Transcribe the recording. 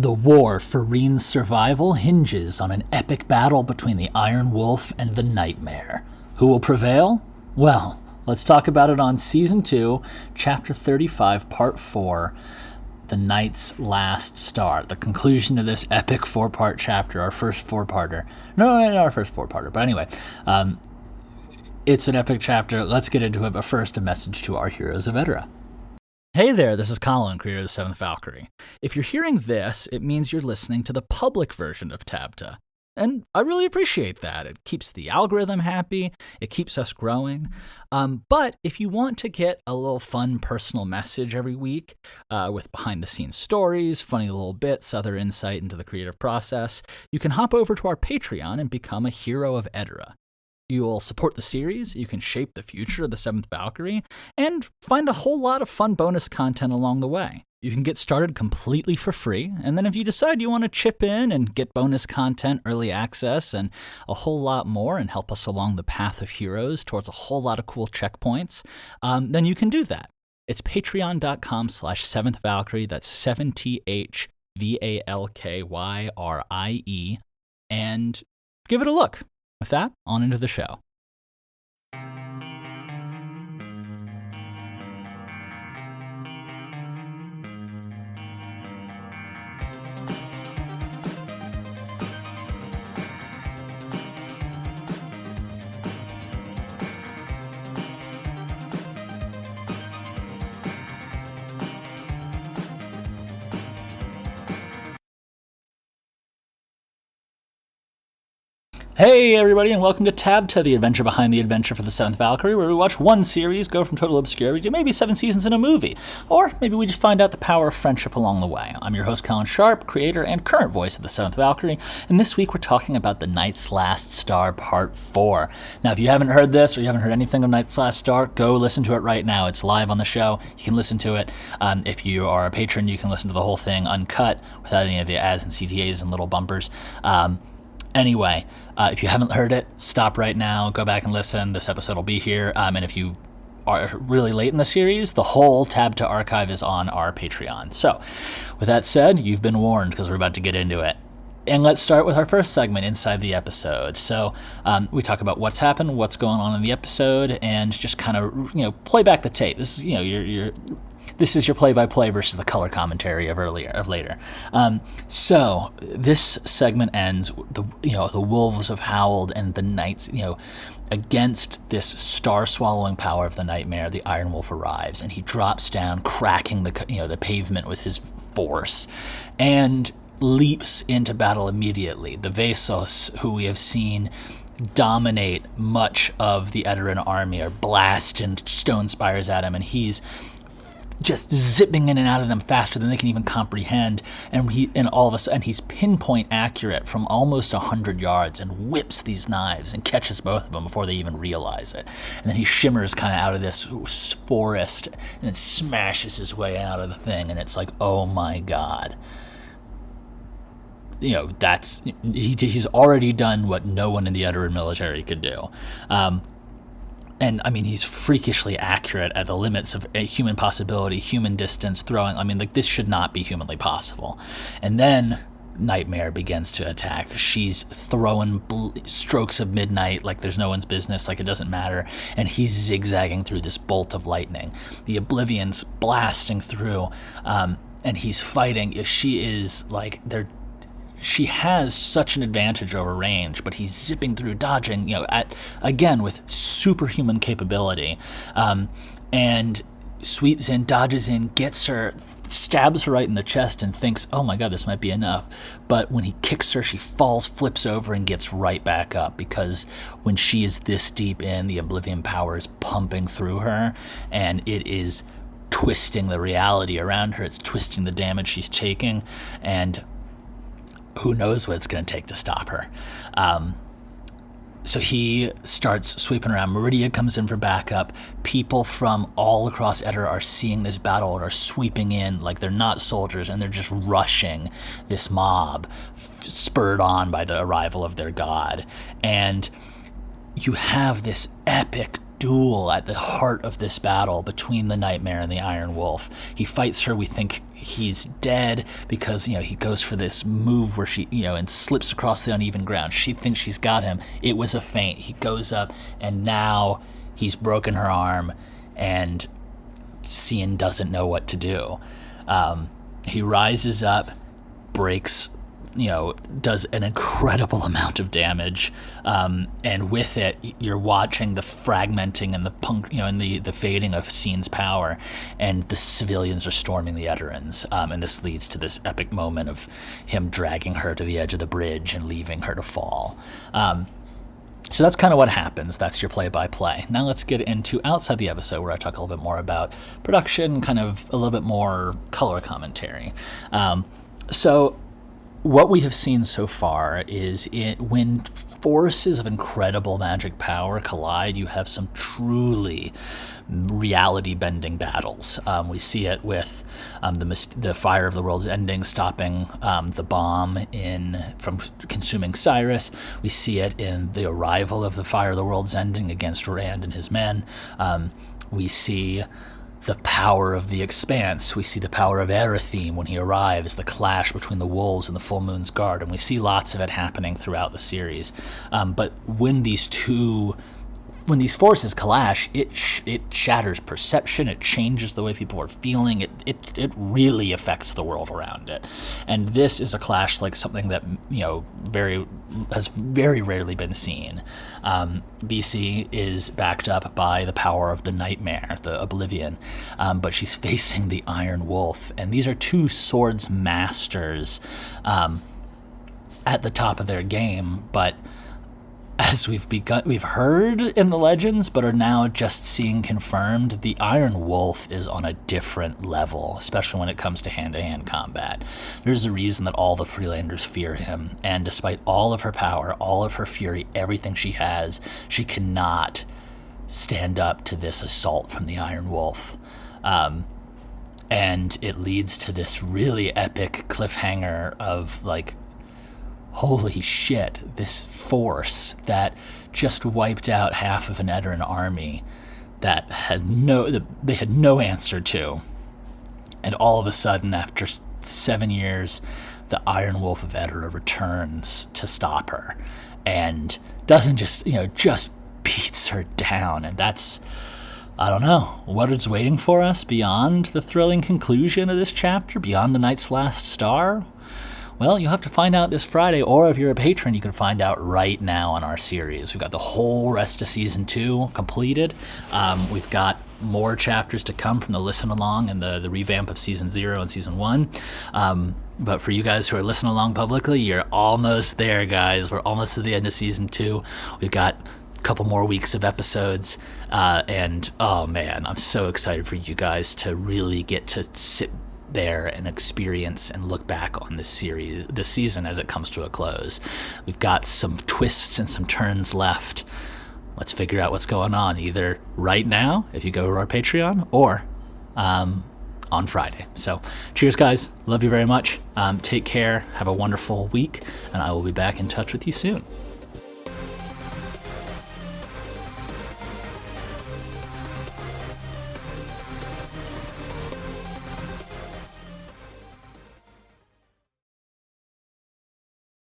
The war for Rene's survival hinges on an epic battle between the Iron Wolf and the Knightmare. Who will prevail? Well, let's talk about it on Season 2, Chapter 35, Part 4, The Knight's Last Star. The conclusion of this epic four-part chapter, our first four-parter. No, not our first four-parter, but anyway. It's an epic chapter. Let's get into it, but first a message to our heroes of Edera. Hey there, this is Colin, creator of the 7th Valkyrie. If you're hearing this, it means you're listening to the public version of TABTA. And I really appreciate that. It keeps the algorithm happy, it keeps us growing. But if you want to get a little fun personal message every week with behind-the-scenes stories, funny little bits, other insight into the creative process, you can hop over to our Patreon and become a hero of Edera. You'll support the series, you can shape the future of the 7th Valkyrie, and find a whole lot of fun bonus content along the way. You can get started completely for free, and then if you decide you want to chip in and get bonus content, early access, and a whole lot more and help us along the path of heroes towards a whole lot of cool checkpoints, then you can do that. It's patreon.com/7th Valkyrie, that's 7THVALKYRIE, and give it a look. With that, on into the show. Hey everybody, and welcome to TABTA, the adventure behind the adventure for the 7th Valkyrie, where we watch one series go from total obscurity to maybe 7 seasons in a movie. Or maybe we just find out the power of friendship along the way. I'm your host, Colin Sharp, creator and current voice of the 7th Valkyrie, and this week we're talking about The Knight's Last Star, Part 4. Now, if you haven't heard this, or you haven't heard anything of Knight's Last Star, go listen to it right now. It's live on the show. You can listen to it. If you are a patron, you can listen to the whole thing uncut, without any of the ads and CTAs and little bumpers. Anyway, if you haven't heard it, stop right now, go back and listen. This episode will be here. And if you are really late in the series, the whole TABTA archive is on our Patreon. So, with that said, you've been warned because we're about to get into it. And let's start with our first segment inside the episode. So we talk about what's happened, what's going on in the episode, and just kind of, play back the tape. This is, this is your play-by-play versus the color commentary of later. So this segment ends. The wolves have howled, and the knights, against this star-swallowing power of the Knightmare, the Iron Wolf arrives, and he drops down, cracking the pavement with his force, and leaps into battle immediately. The Vesos, who we have seen dominate much of the Ederan army, are blasting stone spires at him, and he's just zipping in and out of them faster than they can even comprehend, and all of a sudden he's pinpoint accurate from almost 100 yards and whips these knives and catches both of them before they even realize it. And then he shimmers kind of out of this forest and then smashes his way out of the thing, and it's like, oh my god. He's already done what no one in the Ederan military could do. And, he's freakishly accurate at the limits of a human possibility, human distance, throwing. This should not be humanly possible. And then Knightmare begins to attack. She's throwing strokes of midnight like there's no one's business, like it doesn't matter. And he's zigzagging through this bolt of lightning. The Oblivion's blasting through, and he's fighting. She is She has such an advantage over range, but he's zipping through, dodging, again with superhuman capability, and sweeps in, dodges in, gets her, stabs her right in the chest, and thinks, oh my god, this might be enough. But when he kicks her, she falls, flips over, and gets right back up, because when she is this deep in, the Oblivion power is pumping through her, and it is twisting the reality around her. It's twisting the damage she's taking, and who knows what it's going to take to stop her. So he starts sweeping around. Meridia comes in for backup. People from all across Edera are seeing this battle and are sweeping in like they're not soldiers, and they're just rushing this mob, spurred on by the arrival of their god. And you have this epic duel at the heart of this battle between the Knightmare and the Iron Wolf. He fights her. We think he's dead because, he goes for this move where she, and slips across the uneven ground. She thinks she's got him. It was a feint. He goes up, and now he's broken her arm, and Cian doesn't know what to do. He rises up, breaks, does an incredible amount of damage, and with it, you're watching the fragmenting and the fading of Cian's power, and the civilians are storming the Eterans, and this leads to this epic moment of him dragging her to the edge of the bridge and leaving her to fall. So that's kind of what happens. That's your play-by-play. Now let's get into outside the episode, where I talk a little bit more about production, kind of a little bit more color commentary. So what we have seen so far is when forces of incredible magic power collide, you have some truly reality-bending battles. We see it with the Fire of the World's Ending stopping the bomb from consuming Cyrus. We see it in the arrival of the Fire of the World's Ending against Rand and his men. We see the power of the Expanse. We see the power of Erytheme when he arrives, the clash between the Wolves and the Full Moon's Guard, and we see lots of it happening throughout the series. But when these forces clash, it shatters perception. It changes the way people are feeling. It really affects the world around it. And this is a clash like something that has very rarely been seen. BC is backed up by the power of the Knightmare, the Oblivion, but she's facing the Iron Wolf, and these are two swords masters at the top of their game, but as we've heard in the legends, but are now just seeing confirmed, the Iron Wolf is on a different level, especially when it comes to hand-to-hand combat. There's a reason that all the Freelanders fear him, and despite all of her power, all of her fury, everything she has, she cannot stand up to this assault from the Iron Wolf. And it leads to this really epic cliffhanger of, holy shit, this force that just wiped out half of an Eteran army that they had no answer to. And all of a sudden, after 7 years, the Iron Wolf of Edera returns to stop her, and doesn't just beats her down. And that's, I don't know, what is waiting for us beyond the thrilling conclusion of this chapter, beyond the Knight's last star. Well, you'll have to find out this Friday, or if you're a patron, you can find out right now on our series. We've got the whole rest of Season 2 completed. We've got more chapters to come from the Listen Along and the revamp of Season 0 and Season 1. But for you guys who are listening along publicly, you're almost there, guys. We're almost to the end of Season 2. We've got a couple more weeks of episodes, and oh man, I'm so excited for you guys to really get to sit there and experience and look back on this season as it comes to a close. We've got some twists and some turns left. Let's figure out what's going on, either right now if you go to our Patreon, or on Friday. So cheers, guys. Love you very much. Take care. Have a wonderful week, and I will be back in touch with you soon.